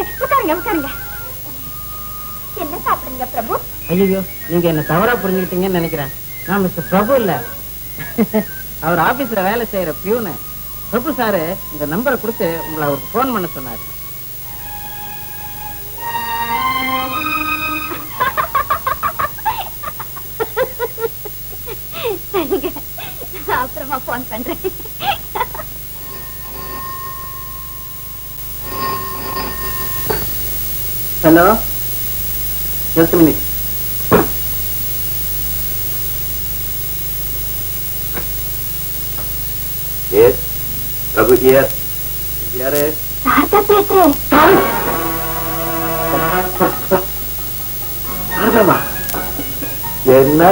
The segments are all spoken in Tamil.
உட்காருங்க உட்காருங்க. என்ன சாப்பிடுங்க பிரபு? ஐயோ, நீங்க என்ன தவறா புரிஞ்சுக்கிட்டீங்கன்னு நினைக்கிறேன். நான் மிஸ்டர் பிரபு இல்ல, அவர் ஆபீஸ்ல வேலை செய்யற பியூனு. பிரபு சாரு இந்த நம்பரை கொடுத்து உங்களை அவருக்கு போன் பண்ண சொன்னாரு. அப்புறமா போன் பண்றேன். Hello, just minute. Yes, Prabhu here. யாரு? தாத்தா பேசுறேன். என்ன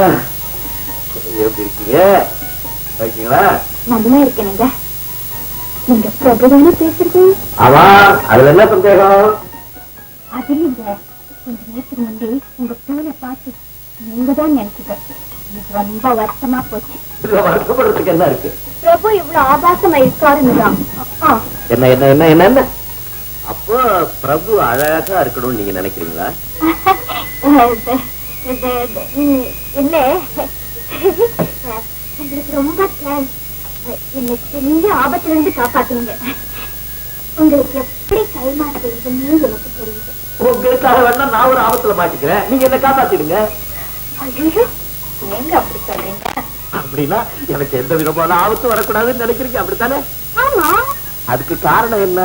எப்படி இருக்கீங்க? இருக்கீங்களா? நல்லா இருக்கேனுங்க. நீங்க பிரபுதானே பேசுறது? ஆமா, அதுல என்ன சந்தேகம்? அது இல்லைங்க, கொஞ்ச நேரத்துக்கு முன்னாடி உங்க பிள்ளைய பார்த்து நீங்க தான் நினைச்சுட்டேன். எனக்கு ரொம்ப வருத்தமா போச்சு. வருத்தப்படுறதுக்கு என்ன இருக்கு? பிரபு இவ்வளவு ஆபாசமா இருக்காருன்னுதான். என்ன என்ன என்ன என்ன என்ன அப்போ பிரபு அழகா இருக்கணும்னு நீங்க நினைக்கிறீங்களா? இல்ல, உங்களுக்கு ரொம்ப தேங்க்ஸ். என்னை பெரிய ஆபத்துல இருந்து காப்பாத்துனீங்க. உங்களுக்கு எப்படி கைமாறுதுன்னு எனக்கு தெரியுது. உங்களுக்காக வேணா நான் ஒரு ஆபத்துல மாட்டிக்கிறேன், நீங்க என்ன காப்பாத்திடுங்க. ஐயோ, நீங்க அப்படி சொல்றீங்க. அப்படின்னா எனக்கு எந்த விதமான ஆபத்து வரக்கூடாதுன்னு நினைக்கிறீங்க, அப்படித்தானே? ஆமா. அதுக்கு காரணம் என்ன?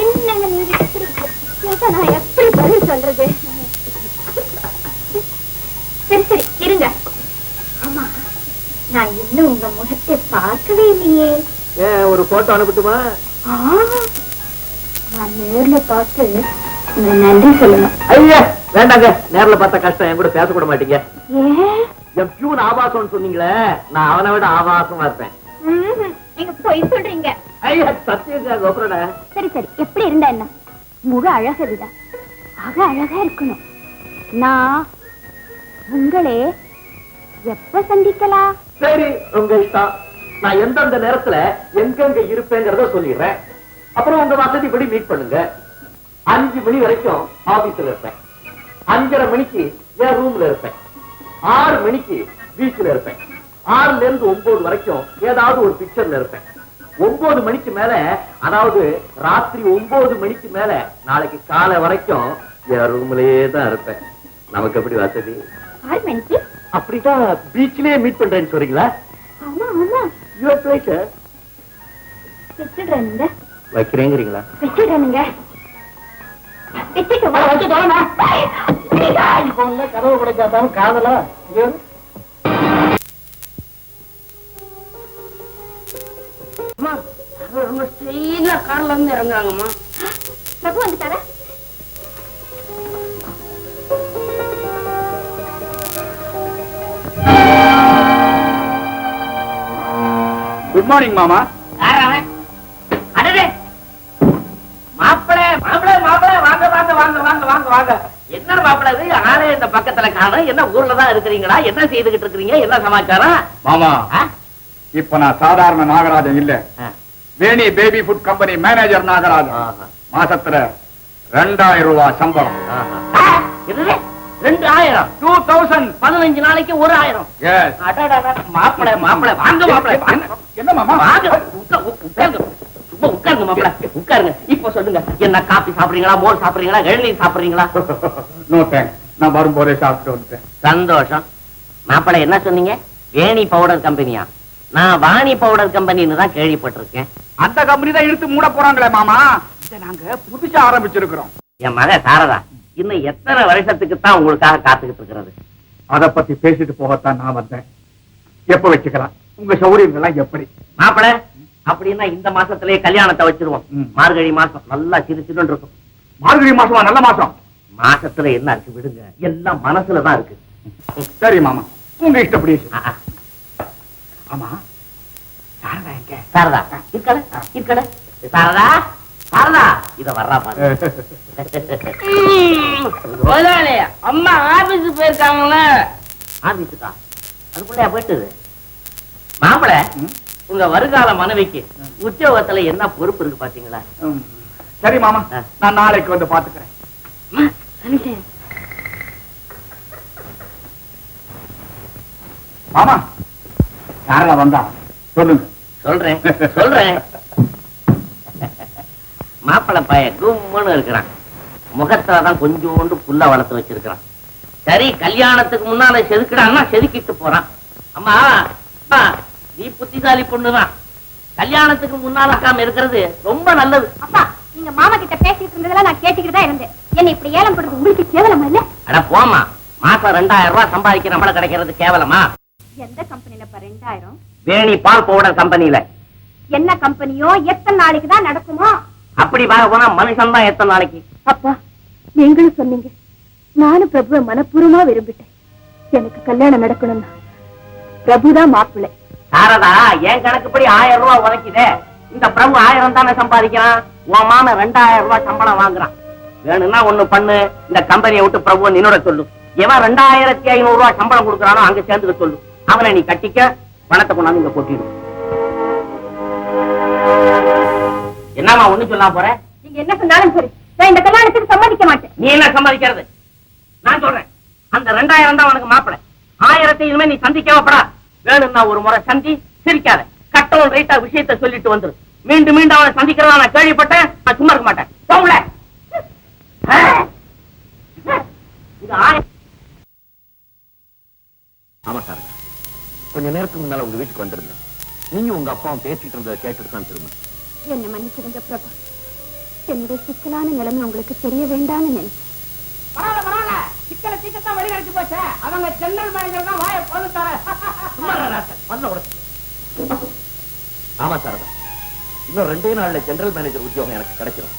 என்னங்க நீங்க எப்படி கேட்டா நான் எப்படி பதில் சொல்றது? சரி சரி இருங்க. ஆமா, நான் இன்னும் உங்க முகத்தை பார்க்கவே இல்லையே. ஒரு போட்டோ அனுப்பட்டுமா? நான் நேர்ல பார்த்து நன்றி சொல்லணும். ஐயா வேண்டாங்க, நேர்ல பார்த்தா கஷ்டம், என் கூட பேசக்கூட மாட்டீங்க. ஏன்? என் பியூன் ஆபாசம்னு சொன்னீங்களே, நான் அவனை விட ஆபாசமா இருப்பேன். நீங்க போய் சொல்றீங்க. ஐயா சத்தியங்க கோபுரட. சரி சரி, எப்படி இருந்தா என்ன? முக அழகுதா, ஆக அழகா இருக்கணும். நான் உங்களே எப்ப சந்திக்கலாம்? சரி, உங்க இஷ்டம். நான் எந்தெந்த நேரத்துல எங்கெங்க இருப்பேங்கிறத சொல்லிடுறேன். அப்புறம் உங்க வசதிப்படி மீட் பண்ணுங்க. 5 மணி வரைக்கும் ஆபீஸ்ல இருப்பேன். 5:30 மணிக்கு என் ரூம்ல இருப்பேன். 6 மணிக்கு பீச்ல இருப்பேன். 6ல இருந்து 9 வரைக்கும் ஏதாவது ஒரு பிக்சர்ல இருப்பேன். 9 மணிக்கு மேல, அதாவது ராத்திரி 9 மணிக்கு மேல நாளைக்கு காலை வரைக்கும் என் ரூம்லயே தான் இருப்பேன். நமக்கு எப்படி வசதி? 6 மணிக்கு அப்படிதான் பீச்லயே மீட் பண்றேன்னு சொல்றீங்களா? ஆமா ஆமா. Your pleasure. வச்சிடுறேனுங்க. வைக்கிறேங்கிறீங்களா? வச்சிடுறேனுங்க. கதவு கிடைக்காதாலும் காதலா? ரொம்ப ஸ்டைலா கார்ல இருந்து இறங்குறாங்கம்மா. பிரபு வந்துட்டாரா? குட் மார்னிங் மாமா. அடடே மாப்பிளை மாப்பிளை மாப்பிளை, வாங்க வாங்க வாங்க வாங்க வாங்க வாங்க. என்ன மாப்பிளை இது? ஆளே இந்த பக்கத்துல காணோம். என்ன ஊர்ல தான் இருக்கிறீங்களா? என்ன செய்துகிட்டு இருக்கிறீங்க? என்ன சமாச்சாரம்? மாமா, இப்ப நான் சாதாரண நாகராஜன் இல்ல, Veni baby food company manager Nagarajan. மாசத்துல 2000 ரூபாய் சம்பளம். 2000? 2000. 15 நாளைக்கு 1000. மாப்பிளை மாப்பிளை வாங்க மாப்பிளை. என்ன மாமா? உட்காருங்க, சும்மா உட்காருங்க மாப்பிளை, உட்காருங்க. இப்ப சொல்லுங்க, என்ன காபி சாப்பிடுறீங்களா, மோர் சாப்பிடுறீங்களா, இளநீர் சாப்பிடுறீங்களா? நோ தேங்க்ஸ், நான் வரும்போதே சாப்பிட்டு வந்துட்டேன். சந்தோஷம். மாப்பிளை என்ன சொன்னீங்க? வேணி பவுடர் கம்பெனியா? நான் வாணி பவுடர் கம்பெனின்னு தான் கேள்விப்பட்டிருக்கேன். அந்த கம்பெனி தான் இழுத்து மூட போறாங்களே மாமா. இதை நாங்க புதுசா ஆரம்பிச்சிருக்கிறோம். என் மக சாரதா இன்னும் எத்தனை வருஷத்துக்கு தான் உங்களுக்காக காத்துக்கிட்டு இருக்கிறது? அத பத்தி பேசிட்டு போகத்தான் நான் வந்தேன். எப்ப வச்சுக்கலாம்? உங்க சௌகரியங்கள்லாம் எப்படி? மாப்பிளை அப்படின்னா இந்த மாசத்திலேயே கல்யாணத்தை வச்சிருவோம். மார்கழி மாசம் நல்லா சிறு சிறு இருக்கும். மார்கழி மாசமா? நல்ல மாசம். மாசத்துல என்ன இருக்கு விடுங்க, எல்லாம் மனசுலதான் இருக்கு. சரி மாமா, உங்க இஷ்டப்படி. ஆமா, சாரதா எங்க? சாரதா இருக்கல இருக்கல. சாரதா சாரதா இத வர்றா பாரு. அம்மா ஆபீஸுக்கு போயிருக்காங்கள. ஆபீஸுக்கா? அதுக்குள்ளயா போயிட்டுது? மாப்பிளை உங்க வருகால மனைவிக்கு உத்தியோகத்துல என்ன பொறுப்பு இருக்கு பாத்தீங்களா? சரி மாமா, நான் நாளைக்கு வந்து பாத்துக்கிறேன். மாமா, யாரா வந்தா சொல்லுங்க. சொல்றேன். மாப்பிள்ளை பைய கும்முன்னு இருக்கிறான். முகத்தாதான் கொஞ்சோண்டு புல்லா வளர்த்து வச்சிருக்கிறான். சரி, கல்யாணத்துக்கு முன்னால செதுக்கிடான்னா செதுக்கிட்டு போறான். அம்மா, நீ புத்திசாலி பொண்ணுதான். கல்யாணத்துக்கு முன்னால இருக்கிறது ரொம்ப நல்லது. அப்பா, நீங்க மாமா கிட்ட பேசிட்டு இருந்ததெல்லாம் நான் கேட்டுக்கிட்டு தான் இருந்தேன். என்ன இப்படி ஏலம் போடுறது உங்களுக்கு கேவலமா இல்ல? அட போமா, மாசம் 2000 ரூபாய் சம்பாதிக்கிற நம்மள கிடைக்கிறது கேவலமா? எந்த கம்பெனில 2000? வேணி பால் பவுடர் கம்பெனியில. என்ன கம்பெனியோ, எத்தனை நாளைக்கு தான் நடக்குமோ? அப்படி பார்க்க போனா மனுஷன் தான் எத்தனை நாளைக்கு. அப்பா, நீங்களும் சொன்னீங்க, நானும் பிரபுவை மனப்பூர்வமா விரும்பிட்டேன். எனக்கு கல்யாணம் நடக்கணும்னா பிரபுதான் மாப்பிள்ளை. சாரதா, என் கணக்குப்படி 1000 ரூபாய் உதைக்குதே. இந்த பிரபு 1000 தானே சம்பாதிக்கிறான். உன் மாமன் 2000 ரூபாய் சம்பளம் வாங்குறான். வேணும்னா ஒண்ணு பண்ணு, இந்த கம்பெனியை விட்டு பிரபுவை நின்னோட சொல்லு. எவன் 2500 ரூபாய் சம்பளம் கொடுக்கறானோ அங்க சேர்ந்துக்க சொல்லு. அவனை நீ கட்டிக்க, பணத்தை கொண்டாந்து இங்க கொட்டிடு. என்னமா ஒண்ணு சொல்லாம போற? நீங்க என்ன சொன்னாலும் சரி, நான் இந்த கல்யாணத்துக்கு சம்மதிக்க மாட்டேன். நீ என்ன சம்பாதிக்கிறது? நான் சொல்றேன், அந்த 2000 தான் உனக்கு மாப்பிள்ளை. 1000 இனிமே நீ சந்திக்கவப்படா. வேணும்னா ஒரு முறை சந்தி, சிரிக்காத. கட்டவும் ரைட்டா விஷயத்தை சொல்லிட்டு வந்துரு. மீண்டும் மீண்டும் அவனை சந்திக்கிறதா நான் கேள்விப்பட்டேன். நான் சும்மா இருக்க மாட்டேன். போகல. ஆமா சார், கொஞ்ச நேரத்துக்கு முன்னால உங்க வீட்டுக்கு வந்திருந்தேன். நீங்க உங்க அப்பாவும் பேசிட்டு இருந்ததை கேட்டுட்டு தான் திரும்ப. என்ன மன்னிச்சிடுங்க பிரபா, என்னுடைய சிக்கலான நிலைமை உங்களுக்கு தெரிய வேண்டாம்னு நினைச்சேன். பரவாயில்ல, சிக்கல சீக்கிரத்தான் வழி கிடைச்சு போச்சு. அவங்க ஜெனரல் மேனேஜர் தான் வாயை பொழுத்தாரு. ஆமா சாரதா, இன்னும் 2 நாள்ல ஜெனரல் மேனேஜர் உத்தியோகம் எனக்கு கிடைச்சிடும்.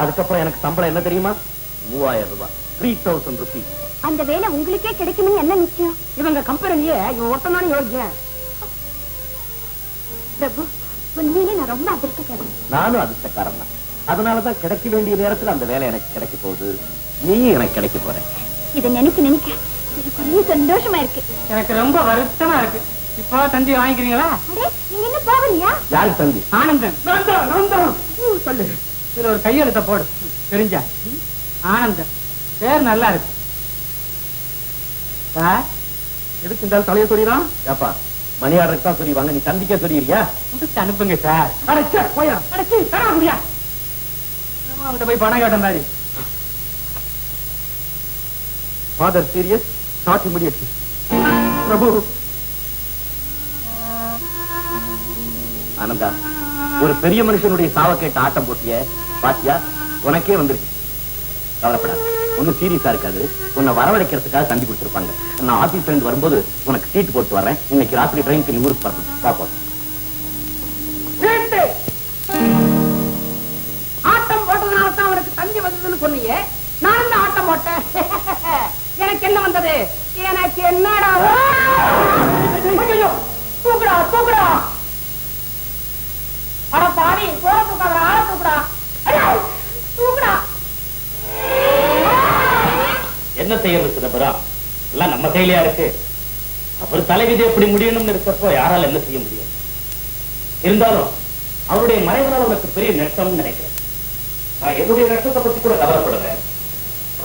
அதுக்கப்புறம் எனக்கு சம்பளம் என்ன தெரியுமா? 3000 ரூபாய், 3000 rupees. அந்த வேலை உங்களுக்கே கிடைக்கும்னு என்ன நிச்சயம்? இவங்க கம்பெனியே இவன் ஒருத்தனான யோகியன். பிரபு, உண்மையிலே நான் ரொம்ப அதிர்ஷ்டக்காரன். நானும் அதிர்ஷ்டக்காரன் தான். அதனாலதான் கிடைக்க வேண்டிய நேரத்துல அந்த வேலை எனக்கு கிடைக்க போகுது. நீயும் எனக்கு கிடைக்க போற. இதை நினைக்க நினைக்க எனக்கு ஒரே சந்தோஷமா இருக்கு. எனக்கு ரொம்ப வருத்தமா இருக்கு. இப்போ தந்தி வாங்கிக்கிறீங்களா? அடே, நீங்க என்ன போகலையா? யாருக்கு தந்தி? ஆனந்தன். சொல்லு, இதுல ஒரு கையெழுத்த போடு. தெரிஞ்சா? ஆனந்தன் பேர் நல்லா இருக்கு. எதுக்கு இந்த தலையை சொல்லிடான்? ஏப்பா, மணி ஆர்டருக்கு தான் சொல்லிவாங்க, நீ தந்திக்க சொல்லிடுறியா? முடிச்சு அனுப்புங்க சார். போயா அவங்கிட்ட போய் பணம் கேட்ட மாதிரி. Father serious, not immediately. Prabhu. Ananda, ஒரு பெரிய மனுஷனுடைய சாவ கேட்ட ஆட்டம் போட்டிய பாத்தியா? உனக்கே வந்துருச்சு. கவலைப்படாது, ஒன்னும் சீரியஸா இருக்காது. உன்னை வரவழைக்கிறதுக்காக தந்தி கொடுத்திருப்பாங்க. நான் ஆபீஸ்ல இருந்து வரும்போது உனக்கு சீட் போட்டு வரேன். இன்னைக்கு ராத்திரி ட்ரெயினுக்கு நீ ஊருக்கு பறந்து பாப்போம். ஆட்டம் போட்டதுனால தான் அவனுக்கு தந்தி வந்ததுன்னு சொன்னீங்க. நான் தான் ஆட்டம் போட்டேன். எனக்கு என்ன வந்தது? எனக்கு என்னடா? தூக்குடா தூக்குடா. அட பாவி, போற தூக்காத, ஆள தூக்குடா. தூக்குடா. என்ன செய்யறது சிதம்பரம்? எல்லாம் நம்ம கையிலயா இருக்கு. அவர் தலைவிதி எப்படி முடியணும்னு இருக்கப்போ யாரால என்ன செய்ய முடியும்? இருந்தாலும் அவருடைய மறைவதால் உனக்கு பெரிய நஷ்டம்னு நினைக்கிறேன். நான் என்னுடைய நஷ்டத்தை பத்தி கூட கவலைப்படுறேன்.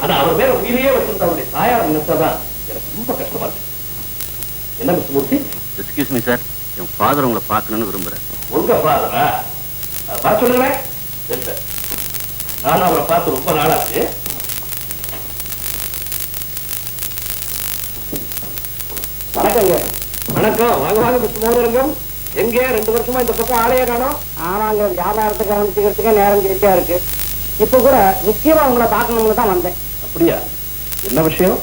ஆனா அவர் வேற உயிரையே வச்சிருந்த அவருடைய தாயார் நினைச்சதான் எனக்கு ரொம்ப கஷ்டமா இருக்கு. என்ன மிஸ்டர் மூர்த்தி? எக்ஸ்கியூஸ் மீ சார், என் ஃபாதர் உங்களை பார்க்கணும்னு விரும்புறேன். உங்க ஃபாதரா? வர சொல்லுங்களேன். நான் அவரை பார்த்து ரொம்ப நாளாச்சு. வணக்கங்க. வணக்கம். வாங்க வாங்க மிஸ்டர் மோகனரங்கம். எங்க 2 வருஷமா இந்த பக்கம் ஆளையே காணோம்? ஆமாங்க, வியாபாரத்தை கவனிச்சுக்கிறதுக்கே நேரம் சரியா இருக்கு. இப்ப கூட முக்கியமா உங்களை பார்க்கணும்னு தான் வந்தேன். அப்படியா? என்ன விஷயம்?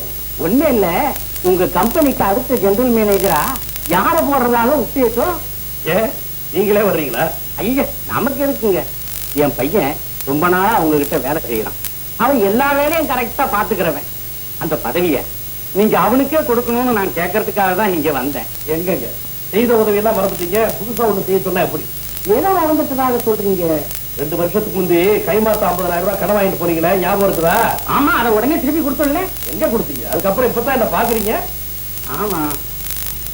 ஒண்ணு இல்ல, உங்க கம்பெனிக்கு அடுத்த ஜெனரல் மேனேஜரா யார போடுறதாலும் உத்தேசம். ஏன் நீங்களே வர்றீங்களா? ஐயா, நமக்கு இருக்குங்க. என் பையன் ரொம்ப நாளா உங்ககிட்ட வேலை செய்யறான். அவன் எல்லா வேலையும் கரெக்டா பாத்துக்கிறவன். அந்த பதவிய நீங்க அவனுக்கே கொடுக்கணும்னு நான் கேட்கறதுக்காக தான் இங்க வந்தேன். எங்கங்க செய்த உதவி எல்லாம் மறந்துட்டீங்க? புதுசா ஒண்ணு செய்ய சொன்னா எப்படி? ஏதோ மறந்துட்டதாக சொல்றீங்க. 2 வருஷத்துக்கு முந்தி கைமாத்த 50,000 ரூபாய் கடன் வாங்கிட்டு போனீங்களே, ஞாபகம் இருக்குதா? ஆமா, அதை உடனே திருப்பி கொடுத்துடல. எங்க கொடுத்தீங்க? அதுக்கப்புறம் இப்பதான் என்ன பாக்குறீங்க? ஆமா,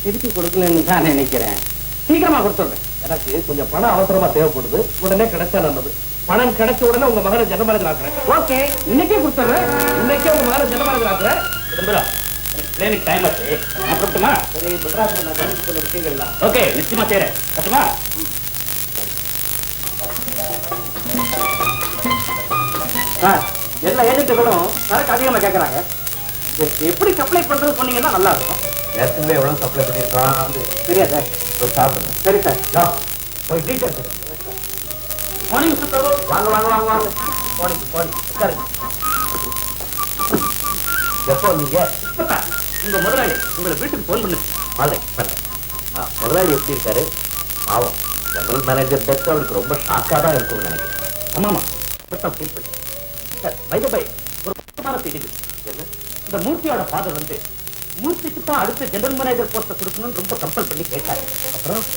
திருப்பி கொடுக்கலன்னு தான் நினைக்கிறேன். சீக்கிரமா கொடுத்துடுறேன். எனக்கு கொஞ்சம் பணம் அவசரமா தேவைப்படுது. உடனே கிடைச்சா நல்லது. பணம் கிடைச்ச உடனே உங்க மகனை ஜனமரத்தில் ஆக்குறேன். ஓகே, இன்னைக்கே கொடுத்துறேன். இன்னைக்கே உங்க மகனை ஜனமரத்தில் ஆக்குறேன். சிதம்பரம், எனக்கு ட்ரெயினுக்கு டைம் ஆச்சு. நான் போட்டுமா? சரி, மெட்ராஸ்ல நான் கவனிச்சு சொன்ன விஷயங்கள்லாம் ஓகே, நிச்சயமா செய்றேன். கட்டுமா? எல்லா ஏஜென்ட்டுகளும் சரக்கு அதிகமா கேட்கறாங்க. எப்படி சப்ளை பண்றது சொன்னீங்கன்னா நல்லா இருக்கும். ஏற்கனவே எவ்வளவு சப்ளை பண்ணிருக்கான் தெரியாது. ஒரு சாப்பிடுங்க. சரி சார், போய் டீச்சர் மார்னிங் சுத்தரோ. வாங்க வாங்க வாங்க வாங்க போனிக்கு போனி உட்காருங்க. எப்போ நீங்க இப்பதான் உங்க முதலாளி உங்களை வீட்டுக்கு போன் பண்ணு. முதலாளி எப்படி இருக்காரு? பாவம், ஜெனரல் மேனேஜர் டெத் அவருக்கு ரொம்ப ஷாக்கா தான் இருக்கும்னு நினைக்கிறேன். ஆமாமா, ஃபீல் பண்ணேன். சார், பை ஒரு முக்கியமான செய்தி. என்ன? இந்த மூர்த்தியோட ஃபாதர் வந்து மூர்த்திக்கு தான் அடுத்த ஜெனரல் மேனேஜர் போஸ்ட கொடுக்கணும்னு ரொம்ப கம்பல் பண்ணி கேட்டாரு.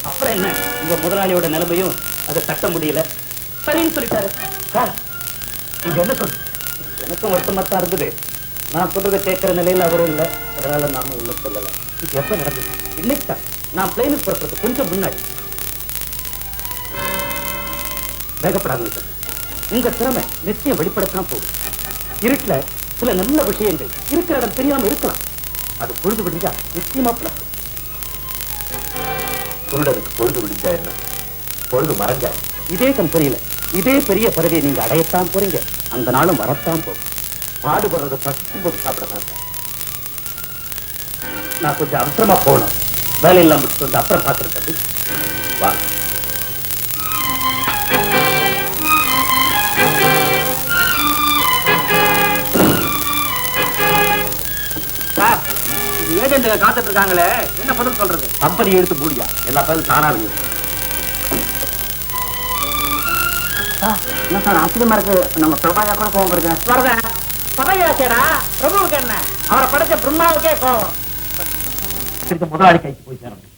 அப்புறம் என்ன, உங்க முதலாளியோட நிலைமையும் அதை தட்ட முடியல, சரின்னு சொல்லிட்டாரு. சார், நீங்க என்ன சொல்றீங்க? எனக்கும் வருத்தமா தான் இருந்தது. நான் சொல்றதை கேட்கிற நிலையில அவரும் இல்லை, அதனால நானும் ஒன்றும் சொல்லலை. இது எப்ப நடந்தது? இன்னைக்கு தான். நான் பிளைனுக்கு புறப்படுறது கொஞ்சம் முன்னாடி. வேகப்படாதீங்க சார், உங்க திறமை நிச்சயம் வெளிப்படத்தான் போகுது. இருட்டுல சில நல்ல விஷயங்கள் இருக்கிற இடம் தெரியாம இருக்கலாம். அது பொழுது விடிஞ்சா நிச்சயமா பிளஸ். குருடனுக்கு பொழுது விடிஞ்சா என்ன, பொழுது மறைஞ்சா? இதே கம்பெனியில இதே பெரிய பதவியை நீங்க அடையத்தான் போறீங்க. அந்த நாளும் வரத்தான் போகும். பாடுபடுறத பசிக்கும் போது சாப்பிடலாம் சார். நான் கொஞ்சம் அவசரமா போகணும். வேலையெல்லாம் முடிச்சுட்டு வந்து அப்புறம் பாக்குறது. வாங்க. ஏஜென்ட்டுங்க காத்துட்டு இருக்காங்களே, என்ன பதில் சொல்றது? கம்பெனி எடுத்து மூடியா, எல்லா பேரும் தானா இருக்கு. என்ன சார் ஆச்சரியமா இருக்கு, நம்ம பிரபாயா கூட கோவம் வருது. வருதேன், பதவியாச்சேடா பிரபுவுக்கு என்ன, அவரை படைச்ச பிரம்மாவுக்கே கோவம். முதலாளி கைக்கு போய் சேரணும்.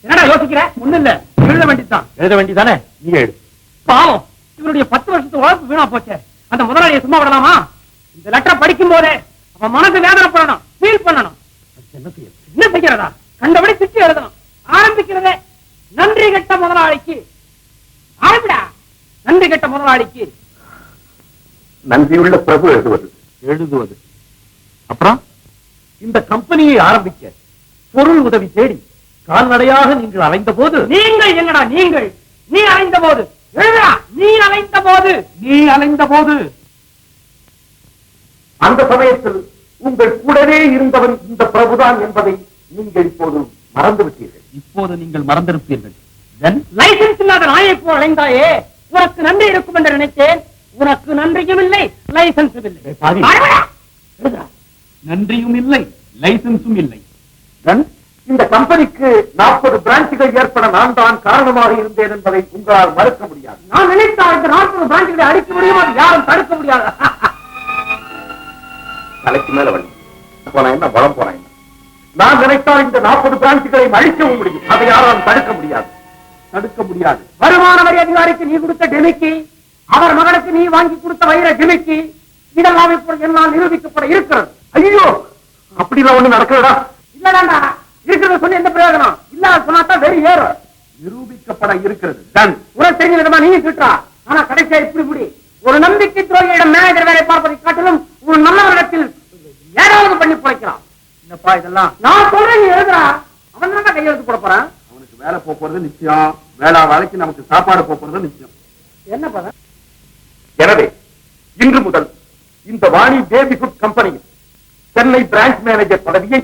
என்னடா யோசிக்கிற? ஒண்ணு இல்ல, எழுத வேண்டியதுதான். எழுத வேண்டியதானே, நீ எழுது. பாவம், இவருடைய 10 வருஷத்து உழைப்பு வீணா போச்சே. அந்த முதலாளியை சும்மா விடலாமா? இந்த லெட்டரை படிக்கும் போதே அவன் மனசு வேதனை பண்ணணும், ஃபீல் பண்ணணும். என்ன செய்யறதா? கண்டபடி திட்டி எழுதணும். ஆரம்பிக்கிறதே நன்றி கெட்ட முதலாளிக்கு. ஆரம்பிடா. நன்றி கெட்ட முதலாளிக்கு. நன்றியுள்ள பிரபு எழுதுவது. அப்புறம் இந்த கம்பெனியை ஆரம்பிக்க பொருள் உதவி தேடி கால்நடையாக நீங்கள் அலைந்த போது. நீங்கள் என்னடா நீங்கள்? நீ அலைந்த போது எழுதா. நீ அலைந்த போது அந்த சமயத்தில் உங்கள் கூடவே இருந்தவன் இந்த பிரபுதான் என்பதை நீங்கள் இப்போது மறந்து விட்டீர்கள். இப்போது நீங்கள் மறந்திருப்பீர்கள். லைசன்ஸ் இல்லாத நாயை போல் அலைந்தாயே, உனக்கு நன்றி இருக்கும் என்று நினைத்தேன். உனக்கு நன்றியும் இல்லை, லைசன்ஸும் இல்லை. நன்றியும் இல்லை, லைசன்ஸும் இல்லை. இந்த கம்பெனிக்கு 40 பிரான்ச்சுகள் ஏற்பட நான் தான் காரணமாக இருந்தேன் என்பதை உங்களால் மறுக்க முடியாது. நான் நினைத்தால் இந்த 40 பிரான்ச்சுகளை அடிக்க முடியும், அது யாரும் தடுக்க முடியாது. தலைக்கு மேல வழி போனா என்ன, வளம் போனா என்ன? நான் நினைத்தால் இந்த 40 பிரான்ச்சுகளை அழிக்கவும் முடியும், அதை யாராலும் தடுக்க முடியாது. வருமான வரி அதிகாரிக்கு நீ கொடுத்த டெமிக்கி, அவர் மகனுக்கு நீ வாங்கி கொடுத்த வைர டெமிக்கி, இதெல்லாம் இப்பொழுது என்னால் நிரூபிக்கப்பட இருக்கிறது. ஐயோ, அப்படிலாம் ஒண்ணு நடக்கிறதா? இல்லடா, இருக்கிறத சொல்லி எந்த பிரயோஜனம்? இல்லாத சொன்னாத்தான் வெறி ஏறும். நிரூபிக்கப்பட இருக்கிறது. உனக்கு தெரிஞ்ச விதமா நீங்க திட்டா, ஆனா கடைசியா இப்படி முடி. ஒரு நம்பிக்கை துரோகியிடம் மேனேஜர் வேலை பார்ப்பதை காட்டிலும் ஒரு நல்லவரிடத்தில் ஏதாவது பண்ணி பிழைக்கலாம். என்னப்பா இதெல்லாம்? நான் சொல்றேன், நீ எழுதுறா. அவன் தான் கையெழுத்து போட போறான். அவனுக்கு வேலை போறது நிச்சயம், வேளா வேலைக்கு நமக்கு சாப்பாடு போறது நிச்சயம். என்ன பண்ண? எனவே இன்று முதல் இந்த வாணி பேபி ஃபுட் கம்பெனியில் சென்னை பிரான்ச் மேனேஜர் பதவியை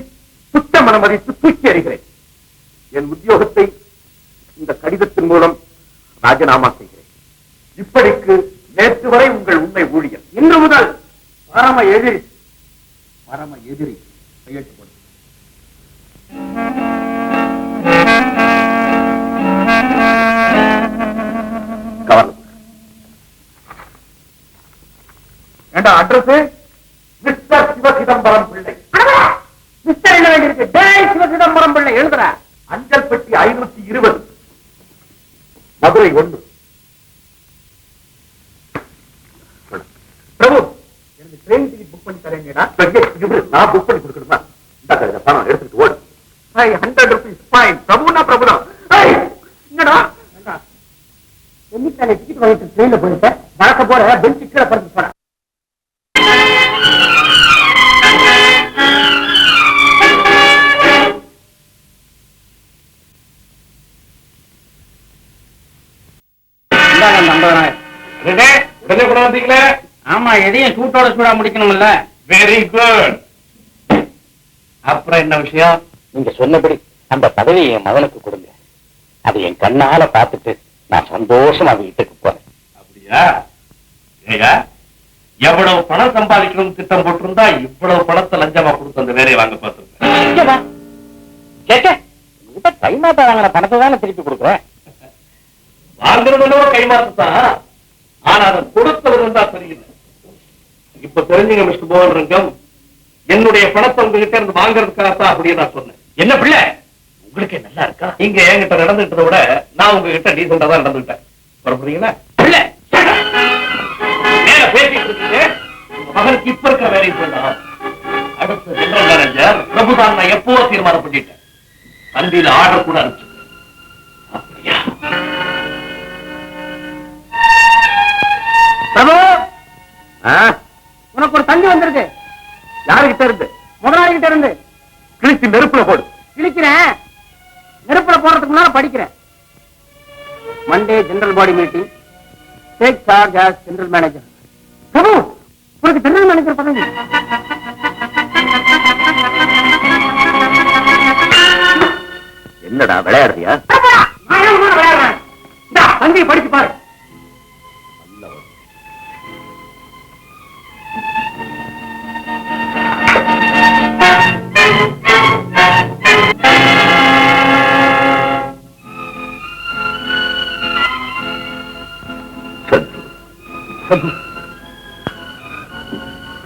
சுத்தம் அனுமதித்து தூக்கி எறிகிறேன். என் உத்தியோகத்தை இந்த கடிதத்தின் மூலம் ராஜினாமா செய்கிறேன். இப்படிக்கு நேற்று வரை உங்கள் உண்மை ஊழியர், இன்று முதல் பரம எதிரி கையெழுத்து போடு. ஏண்டா அட்ரஸ்? மிஸ்டர் சிவசிதம்பரம் பிள்ளை. மிஸ்டர் என்ன வேண்டியிருக்கு? சிவசிதம்பரம் பிள்ளை எழுதுற. அஞ்சல் பெட்டி 520, மதுரை 1. பிரபு, எனக்கு ட்ரெயின் டிக்கெட் புக் பண்ணி தரேங்கடா. நான் புக் பண்ணி கொடுக்கணுமா? இந்த பணம் எடுத்துட்டு ஓடு. 100 ரூபீஸ் ஃபைன். பிரபுனா பிரபுதான். என்னடா என்னைக்கான டிக்கெட் வாங்கிட்டு ட்ரெயின்ல போயிருக்க? பழக்க போற பெஞ்சு கீழே படுத்து போற. உடனே கூட வந்தீங்களே? ஆமா, எதையும் சூட்டோட சூடா முடிக்கணும்ல. Very good. அப்புறம் என்ன விஷயம்? நீங்க சொன்னபடி அந்த பதவியை என் மகனுக்கு கொடுங்க. அது என் கண்ணால பார்த்துட்டு நான் சந்தோஷமா வீட்டுக்கு போறேன். அப்படியா? ஏயா, எவ்வளவு பணம் சம்பாதிக்கணும்னு திட்டம் போட்டிருந்தா இவ்வளவு பணத்தை லஞ்சமா கொடுத்து அந்த வேலையை வாங்க பார்த்துருக்கேன். கைமாட்டா வாங்கின பணத்தை தானே திருப்பி கொடுக்குறேன். வாங்குறதுலோ கைமாத்தான், ஆனா அதை கொடுத்தவர் இருந்தா தெரியல. இப்ப தெரிஞ்சுங்க மிஸ்டர் மோகன்ரங்கம், என்னுடைய பணத்தை உங்ககிட்ட இருந்து வாங்குறதுக்காகத்தான் அப்படியே நான் சொன்னேன். என்ன பிள்ளை உங்களுக்கு நல்லா இருக்கா? இங்க என்கிட்ட நடந்துட்டதை விட நான் உங்ககிட்ட டீசெண்டா தான் நடந்துட்டேன். புறப்படுறீங்களா? பிள்ளை மேல பேசிட்டு இருக்கீங்க. உங்க மகனுக்கு இப்ப இருக்கிற வேலையை சொன்னா அடுத்த ஜெனரல் மேனேஜர் பிரபுதான் நான் எப்பவோ தீர்மானம் பண்ணிட்டேன். தந்தியில ஆர்டர் கூட அனுப்பிச்சு. அப்படியா? பிரபு, உனக்கு ஒரு தந்தி வந்திருக்கு. யாருகிட்ட இருந்து? முதலாளிகிட்ட இருந்து. கிழிச்சு நெருப்புல போடு. கிழிக்கிறேன். நெருப்புல போறதுக்கு முன்னால படிக்கிறேன். Monday general body meeting. Take charge as general manager. Prabhu, உனக்கு ஜெனரல் மேனேஜர் பதவி. என்னடா விளையாடுறியா? விளையாடுறேன். தந்தியை படிச்சு பாரு.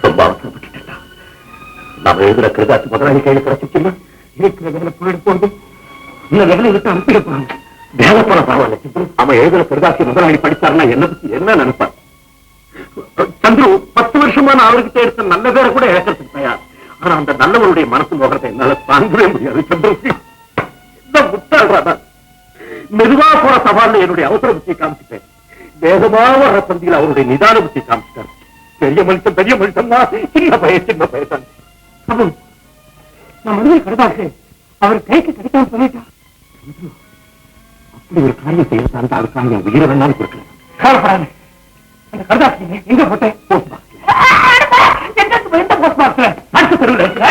ரொம்ப அவசரப்பட்டுட்டா. நாம எழுதுற கருதாச்சு முதலாளி கையில கிடைச்சிச்சுன்னா இருக்கிற வேலை போயிட போகுது. இந்த வேலை விட்டு அனுப்பிட போறாங்க. வேலை போற பரவாயில்ல. அவன் எழுதுற கருதாசி முதலாளி படிச்சாருன்னா என்ன பத்தி என்ன நினைப்பார்? சந்துரு 10 வருஷமா நான் அவர்கிட்ட எடுத்த நல்ல பேரை கூட இழக்கிறதுக்கு தயார். ஆனா அந்த நல்லவருடைய மனசு முகத்தை என்னால தாங்கவே முடியாது. சந்துரு இந்த முட்டாள்றாதா மெதுவா போற சவால்ல என்னுடைய அவசர புத்தியை காமிச்சிட்டேன். வேகமா வர சந்தியில் அவருடைய நிதான புத்தி காமிச்சிட்டார். பெரிய மனுஷன் தான். சின்ன பையன் நான் மதுரை கருதாசு அவர் கைக்கு கிடைக்காம சொல்லிட்டா. அப்படி ஒரு காரியம் செய்யறதால அதுக்காக என் உயிரை வேணாலும் கொடுக்கல. கவலைப்படாது. அந்த கருதாசு எங்க போட்டேன்? போஸ்ட் பாக்ஸ்ல. போஸ்ட் பாக்ஸ்ல அடுத்த தெருவில் இருக்கிற